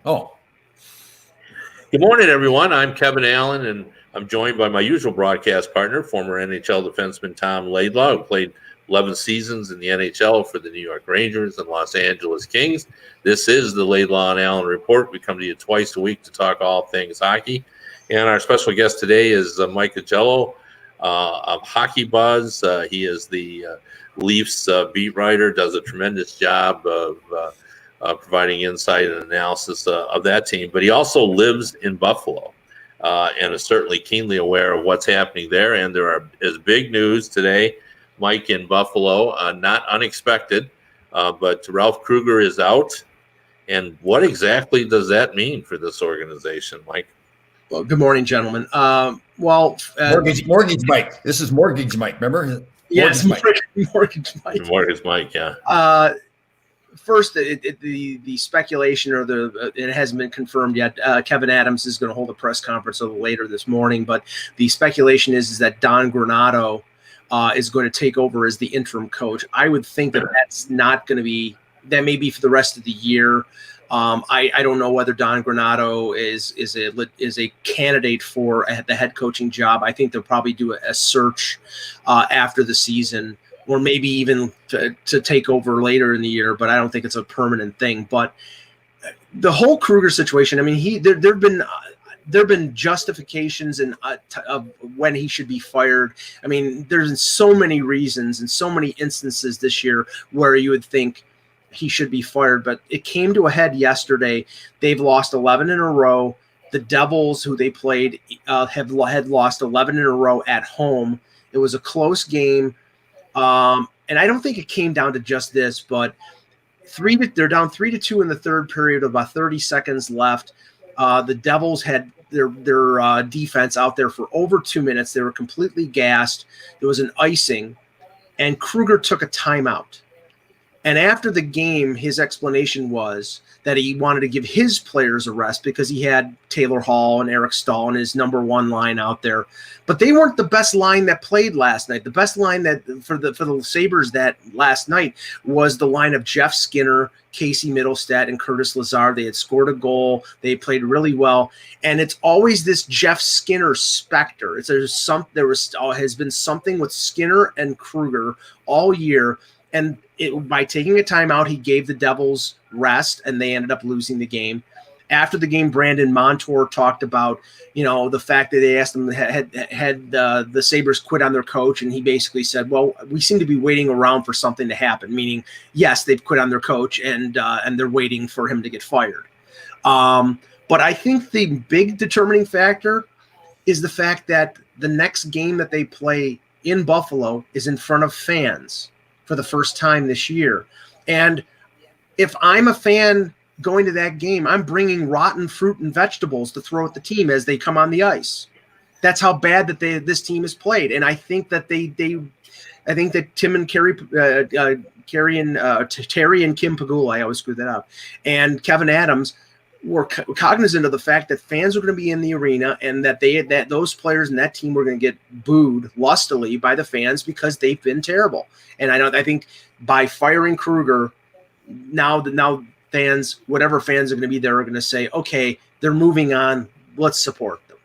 Oh, Good morning, everyone. I'm Kevin Allen, and I'm joined by my usual broadcast partner, former NHL defenseman Tom Laidlaw, who played 11 seasons in the NHL for the New York Rangers and Los Angeles Kings. This is the Laidlaw and Allen Report. We come to you twice a week to talk all things hockey. And our special guest today is Mike Augello of Hockey Buzz. He is the Leafs beat writer, does a tremendous job of providing insight and analysis of that team. But he also lives in Buffalo and is certainly keenly aware of what's happening there. And there is big news today, Mike, in Buffalo, not unexpected, but Ralph Krueger is out. And what exactly does that mean for this organization, Mike? Well, good morning, gentlemen. Mortgage Mike. This is Mortgage Mike, remember? Yes, Mortgage Mike. Mortgage Mike, yeah. First, the speculation, or it hasn't been confirmed yet. Kevin Adams is going to hold a press conference a little later this morning, but the speculation is that Don Granato is going to take over as the interim coach. I would think that's not going to be. That may be for the rest of the year. I don't know whether Don Granato is a candidate for the head coaching job. I think they'll probably do a search after the season, or maybe even to take over later in the year, but I don't think it's a permanent thing. But the whole Krueger situation, I mean, there've been justifications of when he should be fired. I mean, there's so many reasons and so many instances this year where you would think he should be fired, but it came to a head yesterday. They've lost 11 in a row. The Devils, who they played, had lost 11 in a row at home. It was a close game. And I don't think it came down to just this, but they're down 3-2 in the third period, about 30 seconds left. The Devils had their defense out there for over 2 minutes. They were completely gassed. There was an icing, and Krueger took a timeout. And after the game, his explanation was that he wanted to give his players a rest because he had Taylor Hall and Eric Stahl and his number one line out there. But they weren't the best line that played last night. The best line that for the Sabres that last night was the line of Jeff Skinner, Casey Middlestat, and Curtis Lazar. They had scored a goal. They played really well. And it's always this Jeff Skinner specter. Has been something with Skinner and Krueger all year. And by taking a timeout, he gave the Devils rest, and they ended up losing the game. After the game, Brandon Montour talked about, the fact that they asked him had the Sabres quit on their coach, and he basically said, "Well, we seem to be waiting around for something to happen." Meaning, yes, they've quit on their coach, and they're waiting for him to get fired. But I think the big determining factor is the fact that the next game that they play in Buffalo is in front of fans for the first time this year. And if I'm a fan going to that game, I'm bringing rotten fruit and vegetables to throw at the team as they come on the ice. That's how bad that this team has played. And I think that I think that Tim and Terry and Kim Pegula, I always screw that up, and Kevin Adams were cognizant of the fact that fans were going to be in the arena, and that those players and that team were going to get booed lustily by the fans because they've been terrible. And I think by firing Krueger, now fans, whatever fans are going to be there, are going to say, okay, they're moving on. Let's support them.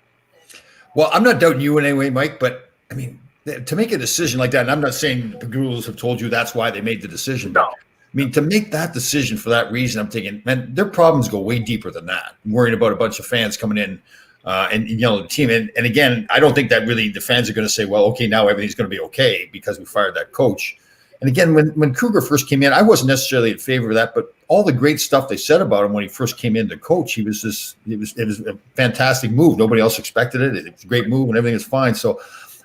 Well, I'm not doubting you in any way, Mike, but I mean, to make a decision like that, and I'm not saying the Pegulas have told you that's why they made the decision. No. But I mean, to make that decision for that reason, I'm thinking, man, their problems go way deeper than that. I'm worrying about a bunch of fans coming in and the team. And again, I don't think that really the fans are going to say, well, okay, now everything's going to be okay because we fired that coach. And again, when Krueger first came in, I wasn't necessarily in favor of that, but all the great stuff they said about him when he first came in to coach, it was a fantastic move. Nobody else expected it. It was a great move and everything is fine. So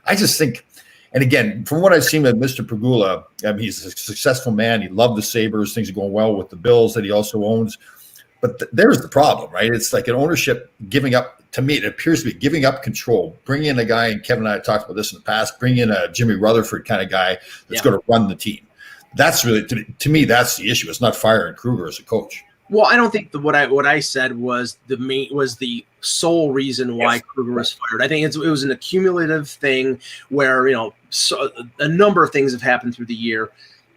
I just think, and again, from what I've seen with Mr. Pegula, he's a successful man. He loved the Sabres. Things are going well with the Bills that he also owns. But there's the problem, right? It's like an ownership giving up, to me, it appears to be giving up control. Bring in a guy, and Kevin and I have talked about this in the past, bring in a Jimmy Rutherford kind of guy that's going to run the team. That's really, to me, that's the issue. It's not firing Krueger as a coach. Well, I don't think what I said was the sole reason why Krueger was fired. I think it was an accumulative thing where a number of things have happened through the year.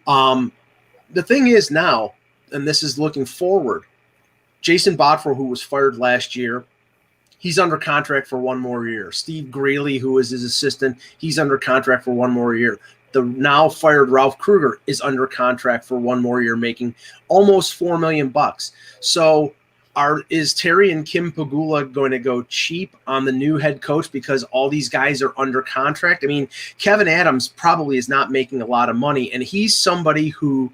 The thing is now, and this is looking forward, Jason Botterill, who was fired last year, he's under contract for one more year. Steve Greeley, who is his assistant, he's under contract for one more year. The now fired Ralph Kruger is under contract for one more year, making almost $4 million. So is Terry and Kim Pegula going to go cheap on the new head coach because all these guys are under contract? I mean, Kevin Adams probably is not making a lot of money, and he's somebody who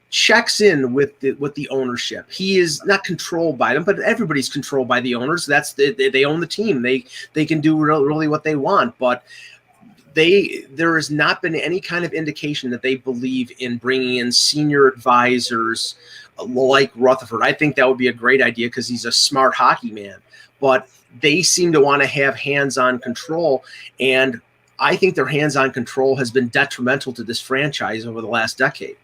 checks in with the ownership. He is not controlled by them, but everybody's controlled by the owners. They own the team. They can do really what they want, but there has not been any kind of indication that they believe in bringing in senior advisors like Rutherford. I think that would be a great idea because he's a smart hockey man, but they seem to want to have hands-on control, and I think their hands-on control has been detrimental to this franchise over the last decade.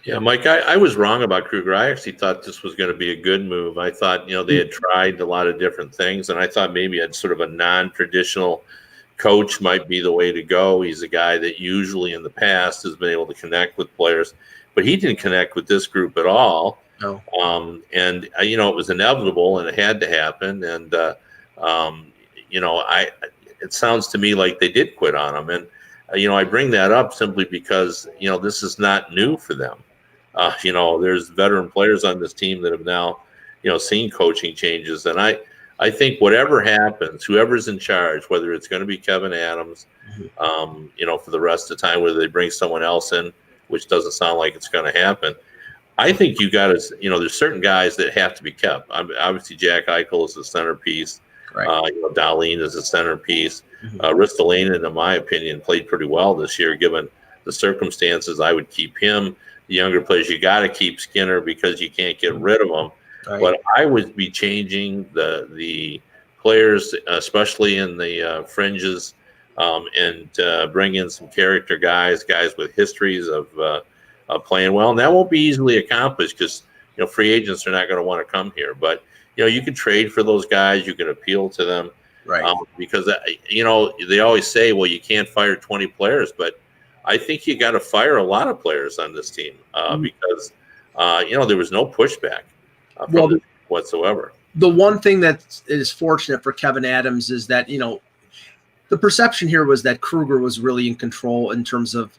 Yeah, Mike, I was wrong about Kruger. I actually thought this was going to be a good move. I thought, they had tried a lot of different things, and I thought maybe a sort of a non-traditional coach might be the way to go. He's a guy that usually in the past has been able to connect with players, but he didn't connect with this group at all. No. And it was inevitable and it had to happen. And, it sounds to me like they did quit on him. And, I bring that up simply because, this is not new for them. There's veteran players on this team that have now, seen coaching changes. And I think whatever happens, whoever's in charge, whether it's going to be Kevin Adams, for the rest of the time, whether they bring someone else in, which doesn't sound like it's going to happen. I think you got to, there's certain guys that have to be kept. Obviously, Jack Eichel is the centerpiece. Right. Dahlin is the centerpiece. Ristolainen, in my opinion, played pretty well this year, given the circumstances. I would keep him. The younger players, you got to keep Skinner because you can't get rid of them. Right. But I would be changing the players, especially in the fringes, and bring in some character guys with histories of playing well. And that won't be easily accomplished because, free agents are not going to want to come here. But, you can trade for those guys. You can appeal to them. Right. Because, they always say, well, you can't fire 20 players. But I think you got to fire a lot of players on this team because, there was no pushback whatsoever. The one thing that is fortunate for Kevin Adams is that, the perception here was that Kruger was really in control in terms of,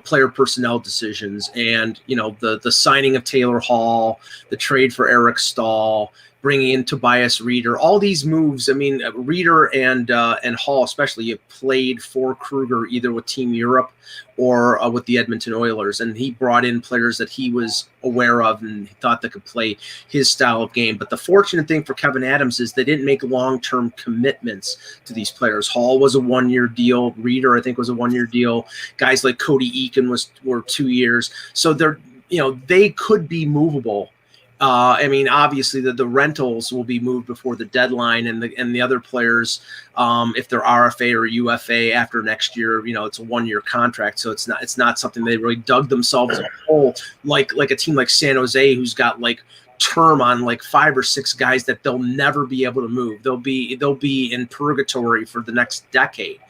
player personnel decisions and, the signing of Taylor Hall, the trade for Eric Stahl, bringing in Tobias Reeder, all these moves. I mean, Reeder and Hall especially have played for Kruger either with Team Europe or with the Edmonton Oilers, and he brought in players that he was aware of and thought that could play his style of game. But the fortunate thing for Kevin Adams is they didn't make long-term commitments to these players. Hall was a one-year deal. Reeder, I think, was a one-year deal. Guys like Cody Eakin were 2 years. So they could be movable. Obviously the rentals will be moved before the deadline, and the other players, if they're RFA or UFA after next year, it's a 1-year contract, so it's not something they really dug themselves a hole like a team like San Jose, who's got like term on like 5 or 6 guys that they'll never be able to move. They'll be in purgatory for the next decade.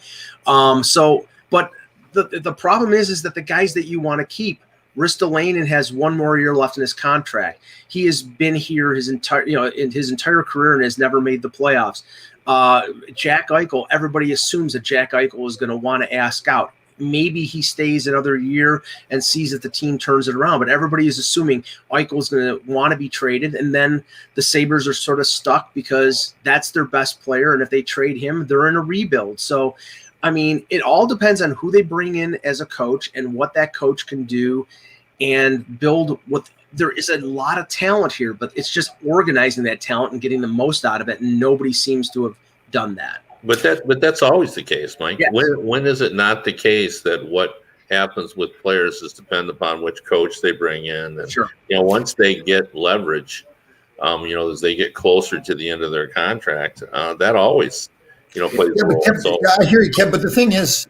But the problem is that the guys that you want to keep. Ristolainen has 1 more year left in his contract. He has been here his entire career and has never made the playoffs. Jack Eichel, everybody assumes that Jack Eichel is going to want to ask out. Maybe he stays another year and sees that the team turns it around, but everybody is assuming Eichel is going to want to be traded, and then the Sabres are sort of stuck because that's their best player, and if they trade him, they're in a rebuild. So, it all depends on who they bring in as a coach and what that coach can do and build what there is a lot of talent here, but it's just organizing that talent and getting the most out of it. And nobody seems to have done that. But that's always the case, Mike. Yes. When is it not the case that what happens with players is depend upon which coach they bring in? And, sure. Once they get leverage, as they get closer to the end of their contract, that always plays a role. So, I hear you, Kev. But the thing is,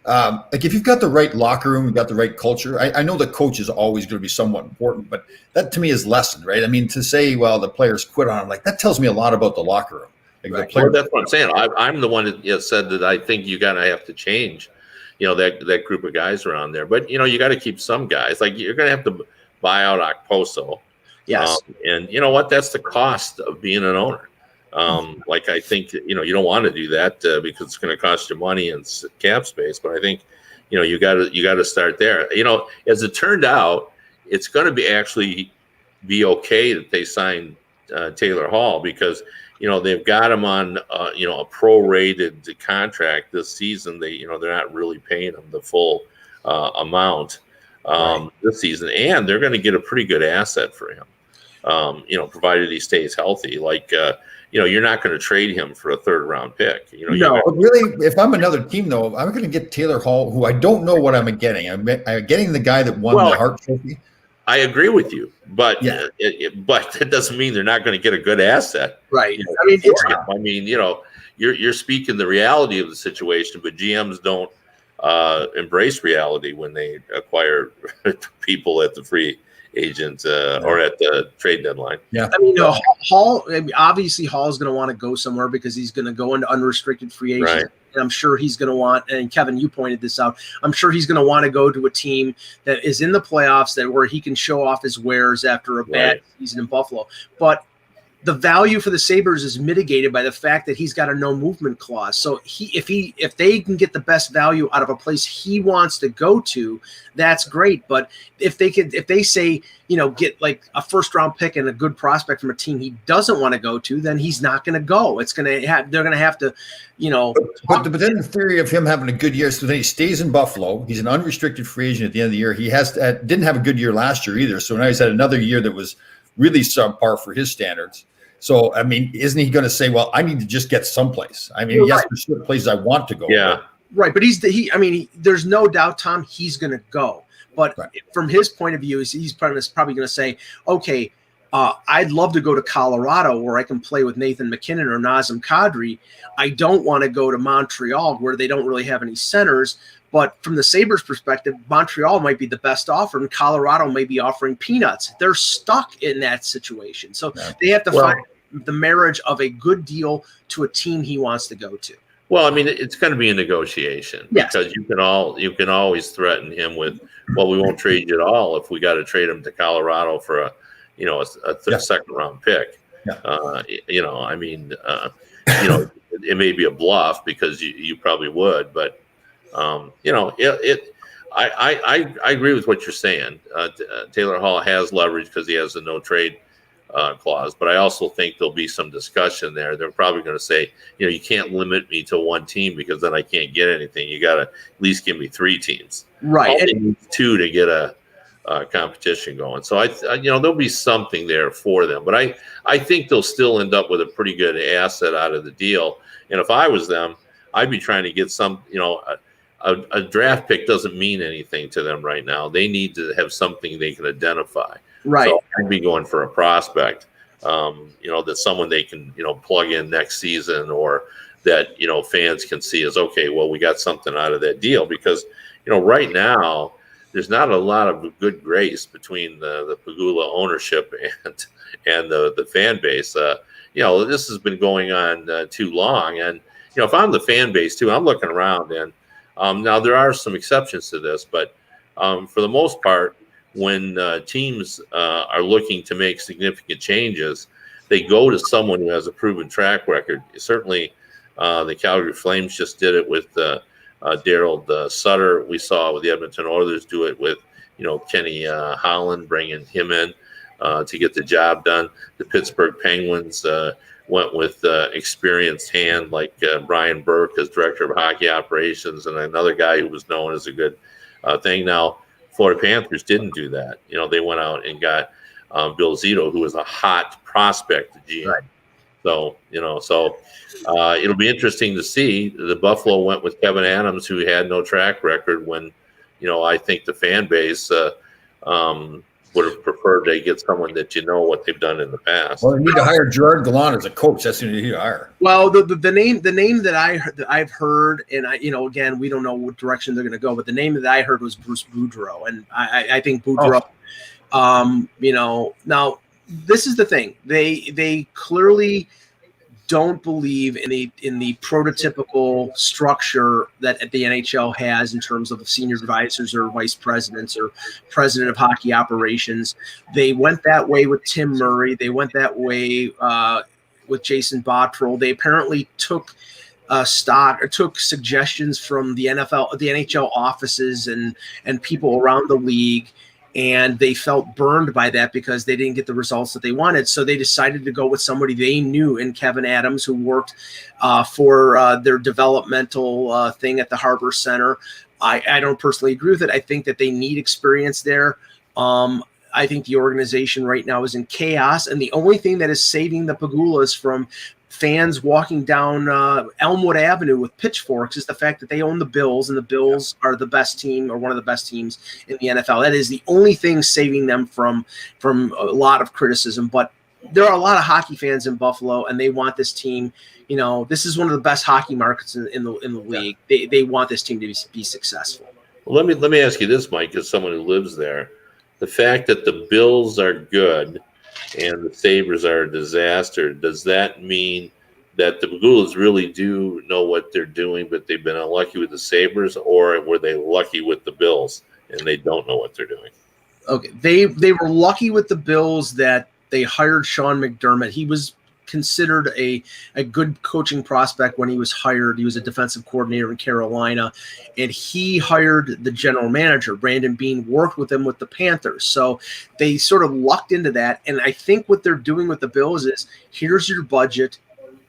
if you've got the right locker room, you've got the right culture. I know the coach is always going to be somewhat important, but that to me is lessened, right? To say, well, the players quit on him, that tells me a lot about the locker room. Right. Well, that's what I'm saying. I'm the one that said that I think you gotta have to change, that group of guys around there. But you got to keep some guys. Like you're gonna have to buy out Okposo. Yes. And you know what? That's the cost of being an owner. Like I think you don't want to do that because it's going to cost you money and cap space. But I think you got to start there. As it turned out, it's going to be okay that they signed Taylor Hall because they've got him on a prorated contract this season. They're not really paying him the full amount this season, and they're going to get a pretty good asset for him. Provided he stays healthy. Like you're not going to trade him for a third round pick. No, but really, if I'm another team, though, I'm going to get Taylor Hall, who I don't know what I'm getting. I'm getting the guy that won the Hart Trophy. I agree with you, but but that doesn't mean they're not going to get a good asset, right? You're speaking the reality of the situation, but GMs don't embrace reality when they acquire people at the free agent or at the trade deadline. Yeah, Hall. Obviously, Hall is going to want to go somewhere because he's going to go into unrestricted free agent. Right. And I'm sure he's going to want. And Kevin, you pointed this out. I'm sure he's going to want to go to a team that is in the playoffs, where he can show off his wares after a bad season in Buffalo. But the value for the Sabres is mitigated by the fact that he's got a no movement clause. So if they can get the best value out of a place he wants to go to, that's great. But if they say, get like a first round pick and a good prospect from a team he doesn't want to go to, then he's not going to go. They're going to have to, But then the theory of him having a good year, so then he stays in Buffalo. He's an unrestricted free agent at the end of the year. He didn't have a good year last year either. So now he's had another year that was really subpar for his standards. So, isn't he going to say, well, I need to just get someplace? Yes, there's certain places I want to go. Yeah. Right. But there's no doubt, Tom, he's going to go. But from his point of view, he's probably going to say, okay, I'd love to go to Colorado where I can play with Nathan McKinnon or Nazem Kadri. I don't want to go to Montreal where they don't really have any centers. But from the Sabres' perspective, Montreal might be the best offer, and Colorado may be offering peanuts. They're stuck in that situation. So they have to find the marriage of a good deal to a team he wants to go to. Well, it's going to be a negotiation because you can always threaten him with, well, we won't trade you at all if we got to trade him to Colorado for a second round pick. Yeah. It may be a bluff because you probably would, but. I agree with what you're saying. Taylor Hall has leverage because he has a no trade clause, but I also think there'll be some discussion there. They're probably going to say, you can't limit me to one team because then I can't get anything. You got to at least give me 3 teams, right? And 2 to get a competition going. So there'll be something there for them, but I think they'll still end up with a pretty good asset out of the deal. And if I was them, I'd be trying to get some, a draft pick doesn't mean anything to them right now. They need to have something they can identify. Right. So I'd be going for a prospect, that's someone they can, plug in next season or that, fans can see as, okay, well, we got something out of that deal because, right now there's not a lot of good grace between the Pegula ownership and the fan base. This has been going on too long. And, if I'm the fan base too, I'm looking around and, now, there are some exceptions to this, but for the most part, when teams are looking to make significant changes, they go to someone who has a proven track record. Certainly, the Calgary Flames just did it with Daryl Sutter. We saw with the Edmonton Oilers do it with, Kenny Holland, bringing him in to get the job done. The Pittsburgh Penguins went with experienced hand like Brian Burke as director of hockey operations and another guy who was known as a good thing. Now, Florida Panthers didn't do that. They went out and got Bill Zito, who was a hot prospect GM. Right. So, it'll be interesting to see. The Buffalo went with Kevin Adams, who had no track record when, I think the fan base would have preferred they get someone that what they've done in the past. Well, they need to hire Gerard Gallant as a coach. That's who you need to hire. Well, the name that I've heard, and again, we don't know what direction they're going to go, but the name that I heard was Bruce Boudreau, and I think Boudreau. Now this is the thing. They clearly don't believe in the prototypical structure that the NHL has in terms of senior advisors or vice presidents or president of hockey operations. They went that way with Tim Murray. They went that way with Jason Botterill. They apparently took took suggestions from the NHL offices and people around the league, and they felt burned by that because they didn't get the results that they wanted. So they decided to go with somebody they knew in Kevin Adams, who worked for their developmental thing at the Harbor Center. I don't personally agree with it. I think that they need experience there. I think the organization right now is in chaos, and the only thing that is saving the Pegulas from fans walking down Elmwood Avenue with pitchforks is the fact that they own the Bills, and the Bills are the best team, or one of the best teams in the NFL. That is the only thing saving them from a lot of criticism. But there are a lot of hockey fans in Buffalo, and they want this team. You know, this is one of the best hockey markets in the league. They want this team to be successful. Well, let me ask you this, Mike, as someone who lives there. The fact that the Bills are good and the Sabres are a disaster, does that mean that the Pegulas really do know what they're doing, but they've been unlucky with the Sabres, or were they lucky with the Bills and they don't know what they're doing? Okay, they were lucky with the Bills that they hired Sean McDermott. He was considered a good coaching prospect when he was hired. He was a defensive coordinator in Carolina, and he hired the general manager. Brandon Beane worked with him with the Panthers. So they sort of lucked into that. And I think what they're doing with the Bills is, here's your budget.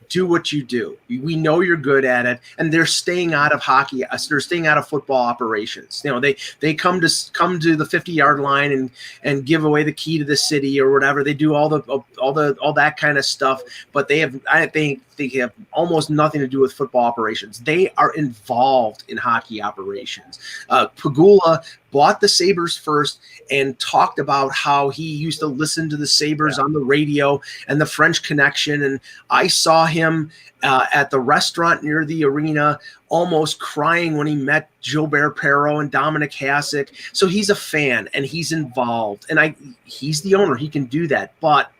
Do what you do. We know you're good at it, and they're staying out of hockey. They're staying out of football operations. You know, they come to the 50-yard line and give away the key to the city or whatever. They do all that kind of stuff, but I think they have almost nothing to do with football operations. They are involved in hockey operations. Pegula bought the Sabres first and talked about how he used to listen to the Sabres on the radio and the French Connection. And I saw him at the restaurant near the arena almost crying when he met Gilbert Perreault and Dominic Hasek. So he's a fan and he's involved. And he's the owner. He can do that. But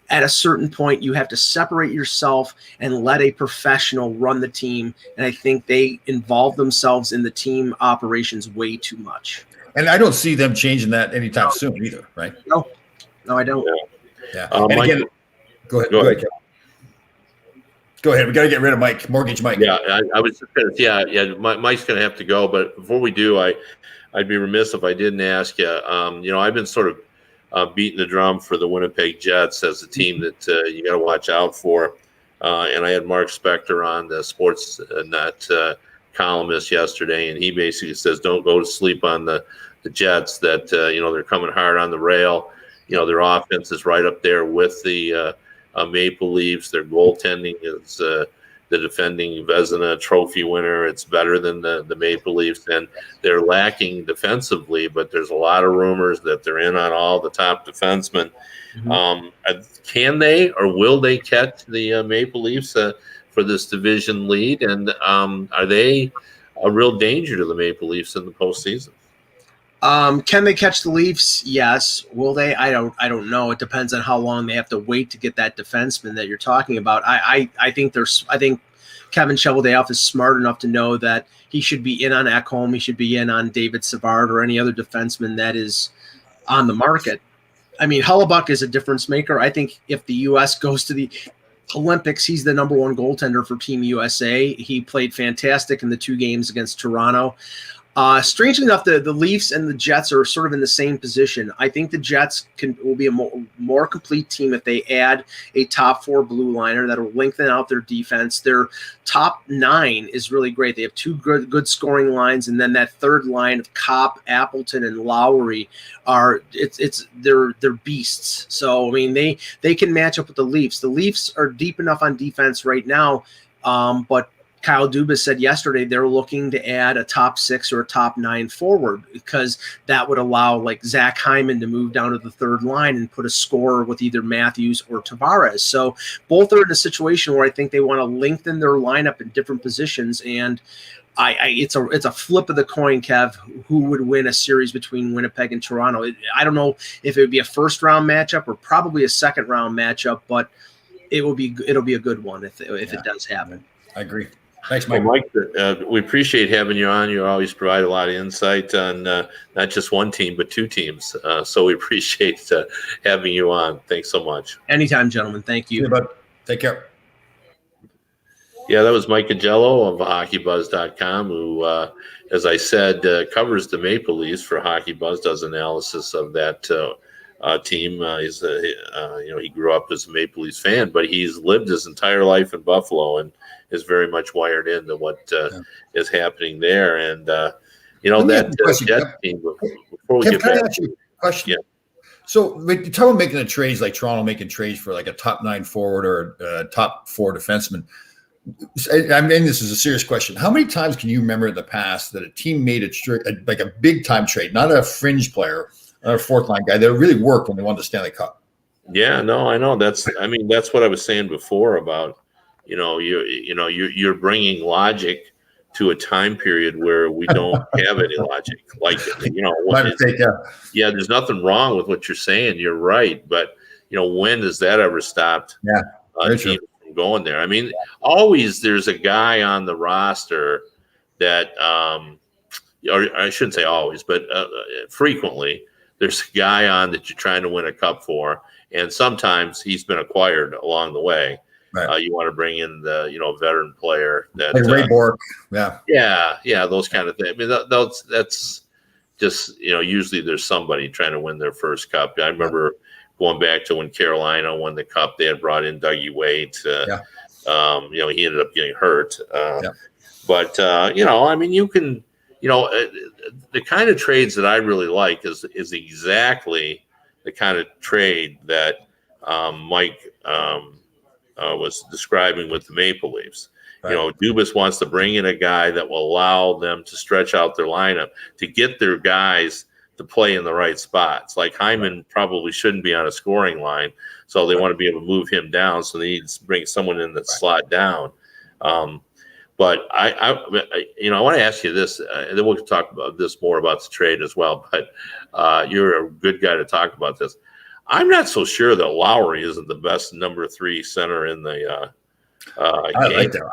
at a certain point, you have to separate yourself and let a professional run the team. And I think they involve themselves in the team operations way too much. And I don't see them changing that anytime soon either, right? No, I don't. Yeah. And again, go ahead. Go ahead. We got to get rid of Mike, Mortgage Mike. Yeah, I was just going to, Mike's going to have to go. But before we do, I'd be remiss if I didn't ask you. I've been sort of beating the drum for the Winnipeg Jets as a team that you got to watch out for. And I had Mark Spector on, the Sportsnet columnist yesterday, and he basically says, don't go to sleep on the Jets, that, they're coming hard on the rail. Their offense is right up there with the Maple Leafs. Their goaltending is the defending Vezina Trophy winner. It's better than the Maple Leafs, and they're lacking defensively, but there's a lot of rumors that they're in on all the top defensemen. Mm-hmm. Can they or will they catch the Maple Leafs for this division lead? And are they a real danger to the Maple Leafs in the postseason? Can they catch the Leafs? Yes. Will they? I don't know. It depends on how long they have to wait to get that defenseman that you're talking about. I think Kevin Cheveldayoff is smart enough to know that he should be in on Ekholm. He should be in on David Savard or any other defenseman that is on the market. I mean, Hellebuck is a difference maker. I think if the U.S. goes to the Olympics, he's the number one goaltender for Team USA. He played fantastic in the 2 games against Toronto. Strangely enough, the Leafs and the Jets are sort of in the same position. I think the Jets will be a more complete team if they add a top 4 blue liner that will lengthen out their defense. Their top 9 is really great. They have 2 good scoring lines, and then that third line of Kopp, Appleton, and Lowry they're beasts. So I mean they can match up with the Leafs. The Leafs are deep enough on defense right now, but Kyle Dubas said yesterday they're looking to add a top 6 or a top 9 forward, because that would allow like Zach Hyman to move down to the third line and put a scorer with either Matthews or Tavares. So both are in a situation where I think they want to lengthen their lineup in different positions. And it's a flip of the coin, Kev, who would win a series between Winnipeg and Toronto. I don't know if it would be a first round matchup or probably a second round matchup, but it'll be a good one if it does happen. I agree. Thanks, Well, Mike. Mike, we appreciate having you on. You always provide a lot of insight on not just one team, but two teams. So we appreciate having you on. Thanks so much. Anytime, gentlemen. Thank you. Yeah, bud. Take care. Yeah, that was Mike Agello of HockeyBuzz.com, who, as I said, covers the Maple Leafs for Hockey Buzz, does analysis of that team. He grew up as a Maple Leafs fan, but he's lived his entire life in Buffalo and is very much wired into what is happening there. And that Jet team. Before we get Can I back, ask you a question? Yeah. So when you talk about making the trades, like Toronto making trades for like a top 9 forward or a top 4 defenseman. I mean, this is a serious question. How many times can you remember in the past that a team made like a big time trade, not a fringe player, not a fourth line guy that really worked when they won the Stanley Cup? Yeah, no, I know. That's what I was saying before about, you're bringing logic to a time period where we don't have any logic. Like, there's nothing wrong with what you're saying. You're right. But, when has that ever stopped a team from going there? I mean, always there's a guy on the roster that, or I shouldn't say always, but frequently there's a guy on that you're trying to win a cup for. And sometimes he's been acquired along the way. Right. You want to bring in the veteran player that like Ray Bourque, those kind of things. I mean, that's just usually there's somebody trying to win their first cup. I remember going back to when Carolina won the cup. They had brought in Dougie Waite. He ended up getting hurt. But I mean, you can the kind of trades that I really like is exactly the kind of trade that Mike was describing with the Maple Leafs. Right. Dubas wants to bring in a guy that will allow them to stretch out their lineup to get their guys to play in the right spots. Like Hyman probably shouldn't be on a scoring line, so they want to be able to move him down. So they need to bring someone in that slot down. But I want to ask you this, and then we'll talk about this more about the trade as well. But you're a good guy to talk about this. I'm not so sure that Lowry isn't the best number 3 center in the I like that.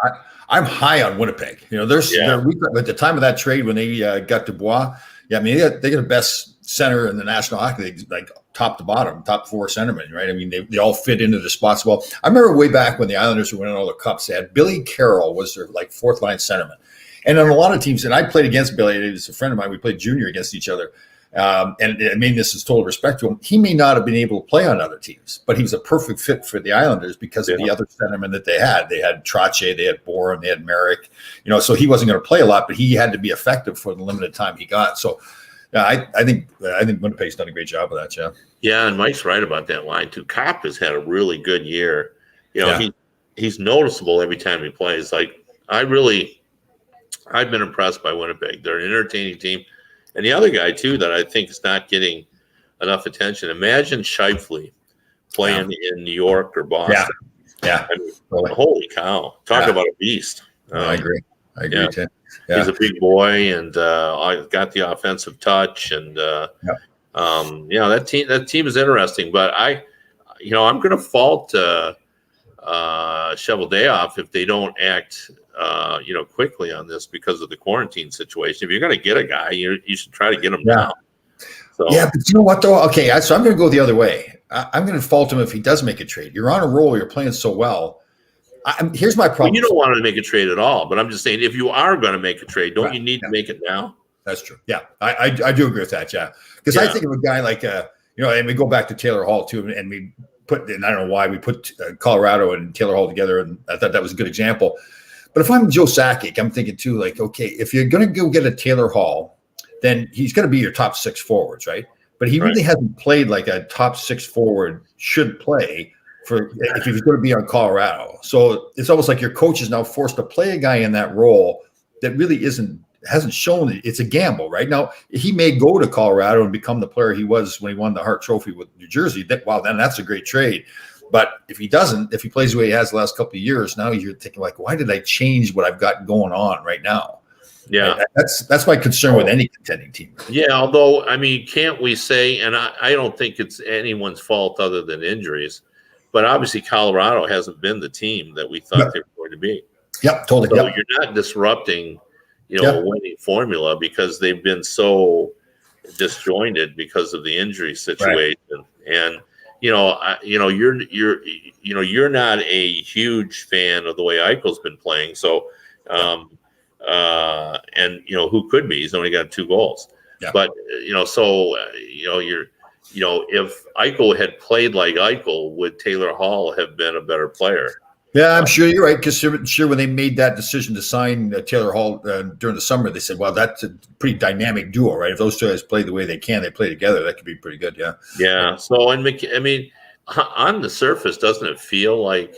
I'm high on Winnipeg. At the time of that trade when they got Dubois, I mean, they got the best center in the National Hockey League, like top to bottom, top 4 centermen, right? I mean, they all fit into the spots well. I remember way back when the Islanders were winning all the cups, they had Billy Carroll was their like 4th line centerman. And on a lot of teams, and I played against Billy, he was a friend of mine, we played junior against each other. And I mean, this is total respect to him. He may not have been able to play on other teams, but he was a perfect fit for the Islanders because of the other centermen that they had. They had Trottier, they had Bourne, they had Merrick. So he wasn't going to play a lot, but he had to be effective for the limited time he got. So I think Winnipeg's done a great job of that, Jeff. Yeah, and Mike's right about that line too. Kopp has had a really good year. He's noticeable every time he plays. Like I've been impressed by Winnipeg. They're an entertaining team. And the other guy, too, that I think is not getting enough attention, imagine Scheifele playing in New York or Boston. Yeah. I mean, holy cow. Talk about a beast. I agree. Too. Yeah. He's a big boy and got the offensive touch. And, that team is interesting. But I'm going to fault Cheveldayoff if they don't act quickly on this because of the quarantine situation. If you're going to get a guy, you should try to get him now. So. Yeah, but you know what though? Okay, so I'm going to go the other way. I'm going to fault him if he does make a trade. You're on a roll. You're playing so well. Here's my problem. Well, you don't want to make a trade at all, but I'm just saying if you are going to make a trade, don't you need to make it now? That's true. Yeah, I do agree with that. Yeah, because I think of a guy like and we go back to Taylor Hall too, and we put, and I don't know why we put Colorado and Taylor Hall together, and I thought that was a good example. But if I'm Joe Sakic, I'm thinking too, like, okay, if you're going to go get a Taylor Hall, then he's going to be your top 6 forwards, right? But he really hasn't played like a top 6 forward should play if he was going to be on Colorado. So it's almost like your coach is now forced to play a guy in that role that really hasn't shown it. It's a gamble, right? Now, he may go to Colorado and become the player he was when he won the Hart Trophy with New Jersey. Then that's a great trade. But if he doesn't, if he plays the way he has the last couple of years, now you're thinking like, why did I change what I've got going on right now? Yeah, that's my concern with any contending team. Yeah, although I mean, can't we say? And I don't think it's anyone's fault other than injuries, but obviously Colorado hasn't been the team that we thought they were going to be. Yep, totally. So Yep. you're not disrupting, a winning formula because they've been so disjointed because of the injury situation. Right. And you're not a huge fan of the way Eichel's been playing. So, and who could be? He's only got 2 goals. Yeah. But if Eichel had played like Eichel, would Taylor Hall have been a better player? Yeah, I'm sure you're right. Because sure, when they made that decision to sign Taylor Hall during the summer, they said, "Well, that's a pretty dynamic duo, right? If those two guys play the way they play together, that could be pretty good." Yeah. Yeah. So, on the surface, doesn't it feel like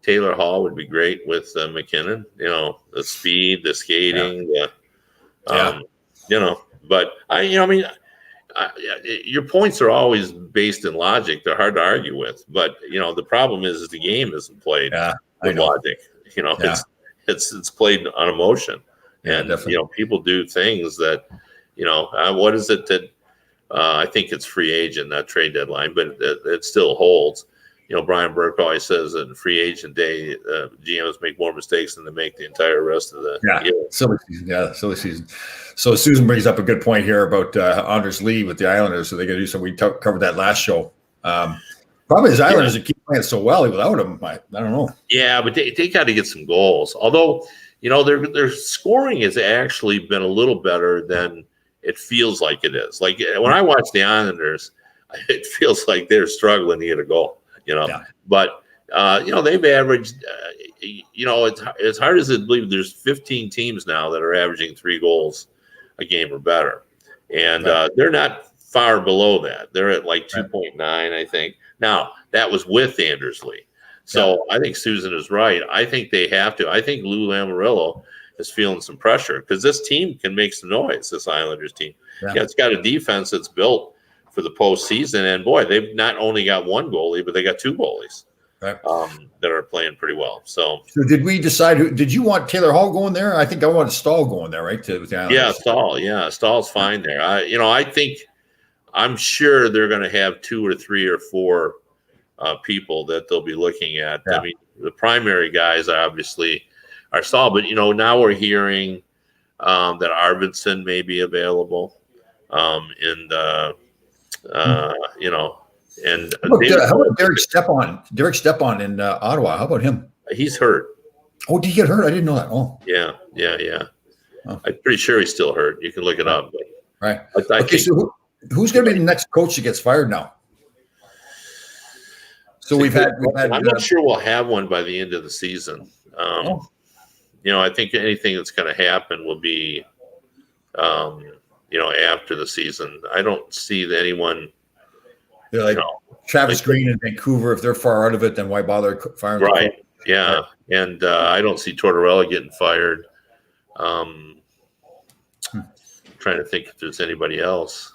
Taylor Hall would be great with McKinnon? The speed, the skating, But your points are always based in logic. They're hard to argue with. But the problem is the game isn't played with logic. It's played on emotion, and people do things that what is it that I think it's free agent, not trade deadline, but it still holds. Brian Burke always says that in free agent day, GMs make more mistakes than they make the entire rest of the year. Silly season. Yeah, silly season. So Susan brings up a good point here about Anders Lee with the Islanders. So they're going to do something. We covered that last show. Problem is, Islanders keep playing so well without him. I don't know. Yeah, but they got to get some goals. Although, their scoring has actually been a little better than it feels like it is. Like when I watch the Islanders, it feels like they're struggling to get a goal. But they've averaged. It's hard as it believe. There's 15 teams now that are averaging 3 goals a game or better, and they're not far below that. They're at like 2.9, I think. Now that was with Anders Lee, so I think Susan is right. I think they have to. I think Lou Lamoriello is feeling some pressure because this team can make some noise. This Islanders team, it's got a defense that's built for the postseason, and boy, they've not only got 1 goalie, but they got 2 goalies that are playing pretty well. So did we decide? Did you want Taylor Hall going there? I think I wanted Stahl going there, right? Stahl. Yeah, Stahl's fine there. I'm sure they're going to have 2 or 3 or 4 people that they'll be looking at. Yeah. The primary guys obviously are Stahl, but now we're hearing that Arvidsson may be available, and. And how about Derek Stepan? Derek Stepan in Ottawa. How about him? He's hurt. Oh, did he get hurt? I didn't know that. Oh, yeah. Oh. I'm pretty sure he's still hurt. You can look it up. Right. So who's going to be the next coach that gets fired now? So we've had. I'm not sure we'll have one by the end of the season. I think anything that's going to happen will be. After the season, I don't see anyone. They're like Travis Green in Vancouver. If they're far out of it, then why bother firing? Right. Yeah. And I don't see Tortorella getting fired. Trying to think if there's anybody else.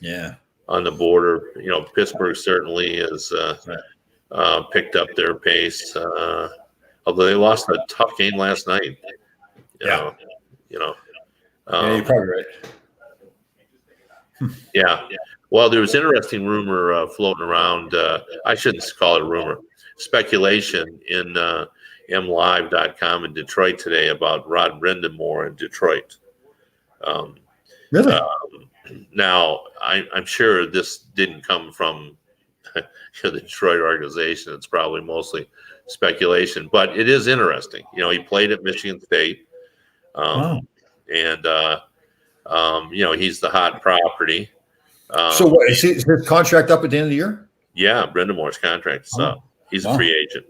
Yeah. On the border, Pittsburgh certainly has picked up their pace. Although they lost a tough game last night. Yeah, you're probably right. Yeah. Well, there was interesting rumor floating around. I shouldn't call it a rumor. Speculation in mlive.com in Detroit today about Rod Brind'Amour in Detroit. Really? Now, I'm sure this didn't come from the Detroit organization. It's probably mostly speculation, but it is interesting. He played at Michigan State. And he's the hot property. So what, is his contract up at the end of the year? Yeah, Brind'Amour's contract is up. He's a free agent.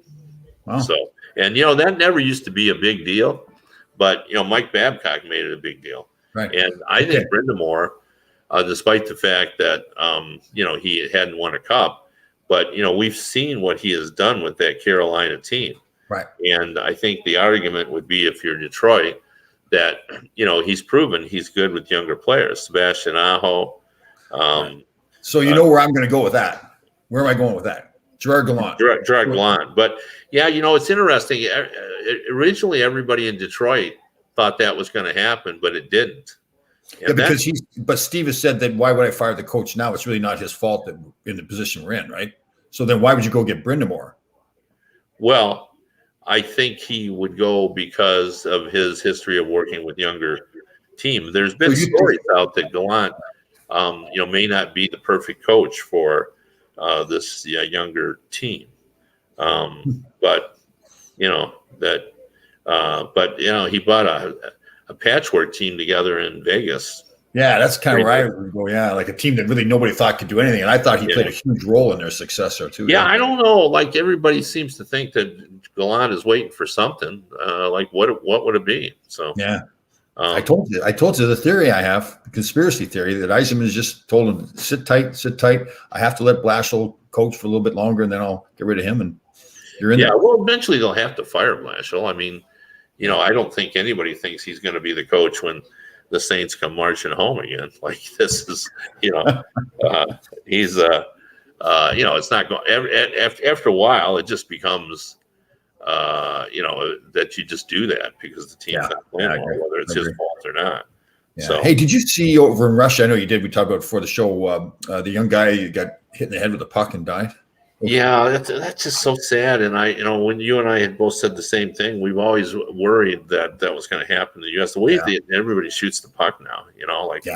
Wow. So, and that never used to be a big deal, but Mike Babcock made it a big deal. Right. And I think Brind'Amour, despite the fact that he hadn't won a cup, but we've seen what he has done with that Carolina team. Right. And I think the argument would be, if you're Detroit, that he's proven he's good with younger players. Sebastian Aho. So where I'm going to go with that. Where am I going with that? Gerard Gallant. Gerard Gallant. But it's interesting. Originally, everybody in Detroit thought that was going to happen, but it didn't. But Steve has said that why would I fire the coach now? It's really not his fault that in the position we're in, right? So then why would you go get Brindamore? Well, I think he would go because of his history of working with younger team. There's been stories out that Gallant, may not be the perfect coach for this younger team. But he brought a patchwork team together in Vegas. Yeah, that's kind of where I would go. Yeah, like a team that really nobody thought could do anything, and I thought he played a huge role in their success there too. Yeah, I don't know. Like everybody seems to think that Gallant is waiting for something. Like what would it be? So yeah, I told you the theory I have, the conspiracy theory that Yzerman has just told him sit tight. I have to let Blashill coach for a little bit longer, and then I'll get rid of him. And you're in. Yeah, well, eventually they'll have to fire Blashill. I mean, I don't think anybody thinks he's going to be the coach when the Saints come marching home again. Like this is, he's it's not going after a while. It just becomes, that you just do that because the team's not playing well, whether it's his fault or not. Yeah. So, hey, did you see over in Russia? I know you did. We talked about it before the show. The young guy who got hit in the head with a puck and died. Yeah, that's just so sad. And when you and I had both said the same thing, we've always worried that was going to happen in the U.S. The way that everybody shoots the puck now,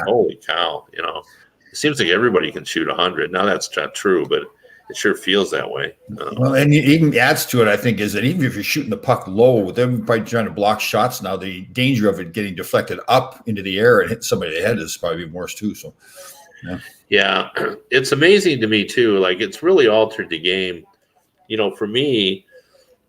holy cow, it seems like everybody can shoot 100. Now that's not true, but it sure feels that way. Well, and it even adds to it, I think, is that even if you're shooting the puck low, with everybody trying to block shots now, the danger of it getting deflected up into the air and hitting somebody in the head is probably even worse too. So, yeah, it's amazing to me too. Like it's really altered the game. For me,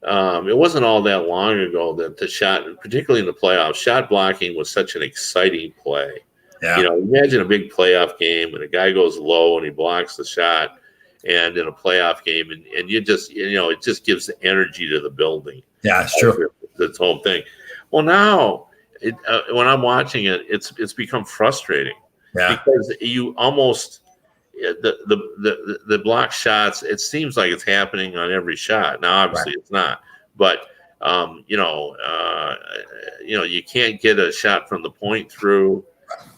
it wasn't all that long ago that the shot, particularly in the playoffs, shot blocking was such an exciting play. Yeah. Imagine a big playoff game and a guy goes low and he blocks the shot, and in a playoff game, and you just, it just gives the energy to the building. Yeah, it's true. That's the whole thing. Well, now when I'm watching it, it's become frustrating. Yeah. Because you almost the block shots, it seems like it's happening on every shot. Now, obviously, it's not, but you can't get a shot from the point through.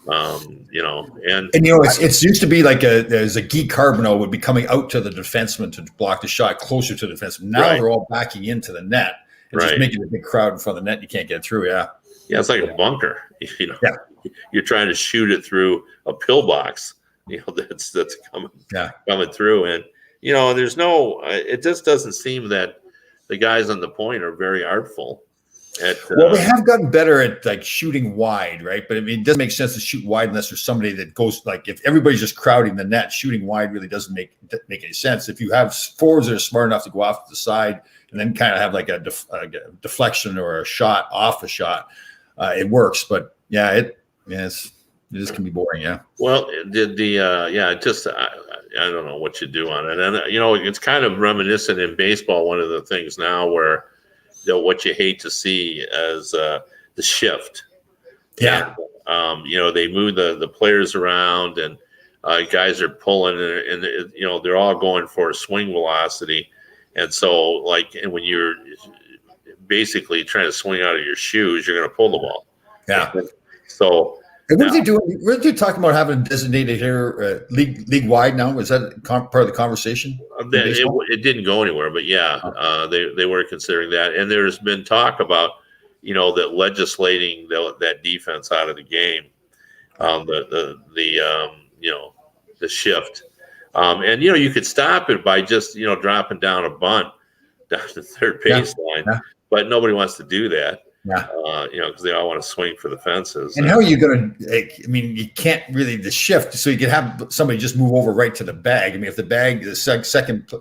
It's used to be like there's a Guy Carbonneau would be coming out to the defenseman to block the shot closer to the defenseman. Now they're all backing into the net and just making a big crowd in front of the net. You can't get through. Yeah, it's like a bunker. You're trying to shoot it through a pillbox. That's coming through, and there's no. It just doesn't seem that the guys on the point are very artful. Well, they have gotten better at like shooting wide, right? But I mean, it doesn't make sense to shoot wide unless there's somebody that goes like if everybody's just crowding the net, shooting wide really doesn't make any sense. If you have forwards that are smart enough to go off to the side and then kind of have like a deflection or a shot off a shot, it works. But it just can be boring. Yeah. Well, I don't know what you do on it, and it's kind of reminiscent in baseball. One of the things now where what you hate to see as the shift. Yeah. And, they move the players around and guys are pulling and they're all going for swing velocity. And so and when you're basically trying to swing out of your shoes, you're going to pull the ball. Yeah. So. And what are they doing? Weren't they talking about having designated here league wide now? Was that part of the conversation? It didn't go anywhere, but they were considering that. And there's been talk about, that legislating that defense out of the game, the shift. And you could stop it by just dropping down a bunt down the third baseline, but nobody wants to do that. Yeah. Because they all want to swing for the fences. And how are you going to, you can't really the shift. So you can have somebody just move over right to the bag. I mean, if the second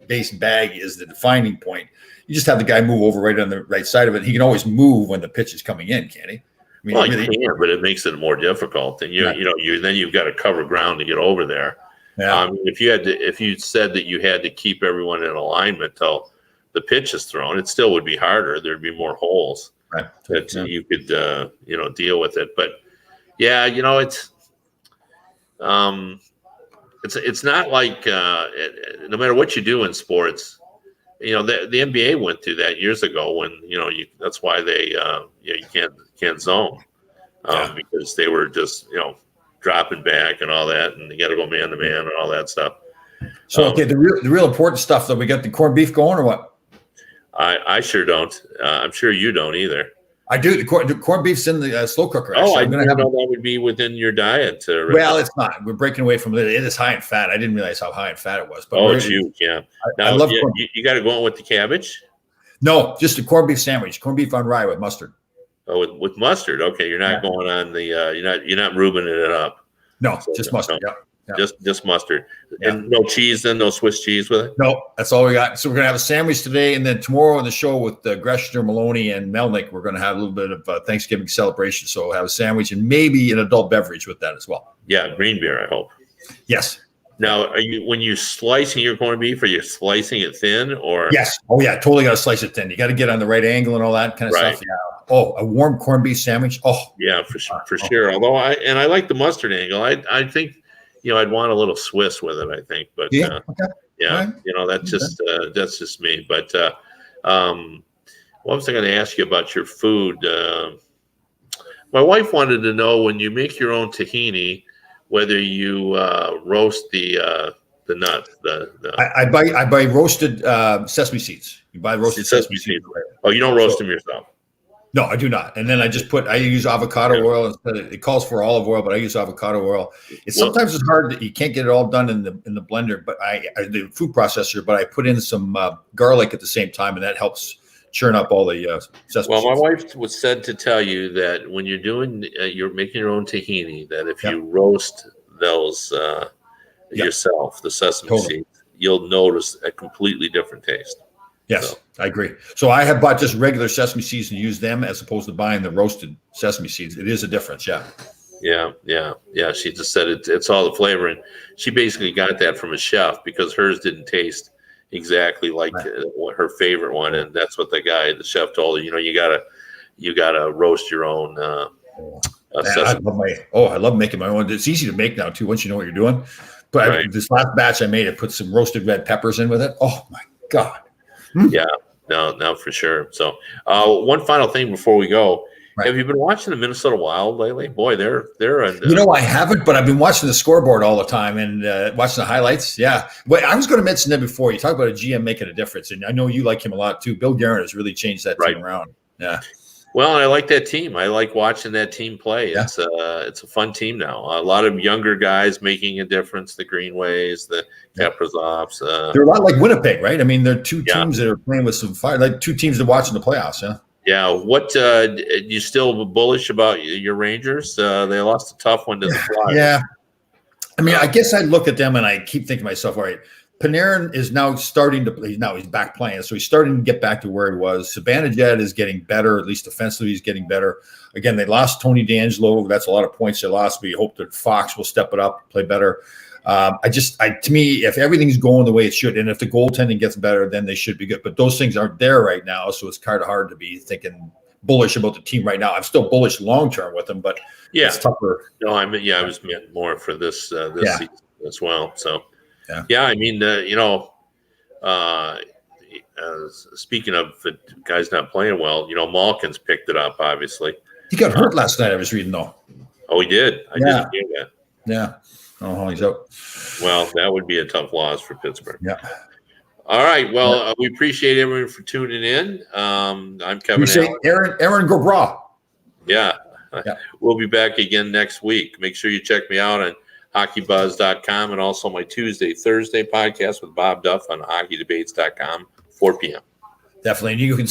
base bag is the defining point, you just have the guy move over right on the right side of it. He can always move when the pitch is coming in, can't he? He can, but it makes it more difficult. And then you've got to cover ground to get over there. Yeah. If you said that you had to keep everyone in alignment till the pitch is thrown, it still would be harder. There'd be more holes that you could, deal with it. But it's not like no matter what you do in sports, the NBA went through that years ago when that's why they you can't zone because they were just dropping back and all that, and you got to go man to man and all that stuff. So okay, the real important stuff though. We got the corned beef going or what? I sure don't. I'm sure you don't either. I do. The corned beef's in the slow cooker. Actually. I didn't know that would be within your diet. Well, it's not. We're breaking away from it. It is high in fat. I didn't realize how high in fat it was. But it's huge. Yeah. Now, I love you got to go on with the cabbage. No, just a corned beef sandwich. Corned beef on rye with mustard. Oh, with mustard. Okay, you're not going on the. You're not rubing it up. No, just mustard. No. Yeah. Just mustard, Yeah. and no cheese. Then no Swiss cheese with it. No, that's all we got. So we're gonna have a sandwich today, and then tomorrow on the show with Greshner, Maloney, and Melnick, we're gonna have a little bit of Thanksgiving celebration. So we'll have a sandwich and maybe an adult beverage with that as well. Yeah, green beer. I hope. Yes. Now, when you slicing your corned beef, are you slicing it thin or? Yes. Oh yeah, totally got to slice it thin. You got to get on the right angle and all that kind of stuff. Yeah. Oh, a warm corned beef sandwich. Oh. Yeah, for sure. Although I like the mustard angle. I think. I'd want a little Swiss with it, I think, but okay. Yeah, that's just me. But what was I going to ask you about your food? My wife wanted to know when you make your own tahini, whether you roast the nuts. I buy roasted sesame seeds. You buy roasted sesame seeds. Oh, you don't roast them yourself? No, I do not. And then I use avocado oil instead. It calls for olive oil, but I use avocado oil. Sometimes it's hard that you can't get it all done in the blender, but the food processor. But I put in some garlic at the same time, and that helps churn up all the sesame. Well, my wife was said to tell you that when you're making your own tahini, that if you roast those yourself, the sesame seeds, you'll notice a completely different taste. Yes, so. I agree. So I have bought just regular sesame seeds and used them as opposed to buying the roasted sesame seeds. It is a difference, yeah. Yeah. She just said it's all the flavor, and she basically got that from a chef because hers didn't taste exactly like her favorite one, and that's what the chef told her. You gotta roast your own. I love making my own. It's easy to make now too once you know what you're doing. But this last batch I made, I put some roasted red peppers in with it. Oh my God. Yeah, no, for sure. So, one final thing before we go: have you been watching the Minnesota Wild lately? Boy, they're. I haven't, but I've been watching the scoreboard all the time and watching the highlights. Yeah, but I was going to mention that before. You talk about a GM making a difference, and I know you like him a lot too. Bill Guerin has really changed that team around. Yeah. Well, I like that team. I like watching that team play. Yeah. It's a fun team now. A lot of younger guys making a difference. The Greenways, the Kaprizovs. They're a lot like Winnipeg, right? I mean, they're two teams that are playing with some fire, like two teams that watch in the playoffs. Yeah. Yeah. What you still bullish about your Rangers? They lost a tough one to the Flyers. Yeah. I mean, I guess I look at them and I keep thinking to myself, all right, Panarin is now starting to play. Now he's back playing. So he's starting to get back to where he was. Zibanejad is getting better, at least offensively he's getting better. Again, they lost Tony DeAngelo. That's a lot of points they lost, but you hope that Fox will step it up, play better. To me, if everything's going the way it should, and if the goaltending gets better, then they should be good. But those things aren't there right now, so it's kind of hard to be thinking bullish about the team right now. I'm still bullish long term with them, but it's tougher. No, I was meant more for this season as well. So. Yeah. I mean, speaking of the guys not playing well, Malkin's picked it up. Obviously, he got hurt last night. I was reading though. Oh, he did. I didn't hear that. Yeah. Oh, he's out. Well, that would be a tough loss for Pittsburgh. Yeah. All right. Well, we appreciate everyone for tuning in. I'm Kevin Allen. Aaron Gobra. Yeah. We'll be back again next week. Make sure you check me out on HockeyBuzz.com and also my Thursday podcast with Bob Duff on HockeyDebates.com, 4 p.m. Definitely. And you can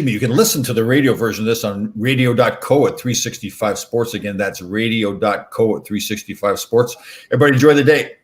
you can listen to the radio version of this on radio.co at 365 Sports. Again, that's radio.co at 365 Sports. Everybody enjoy the day.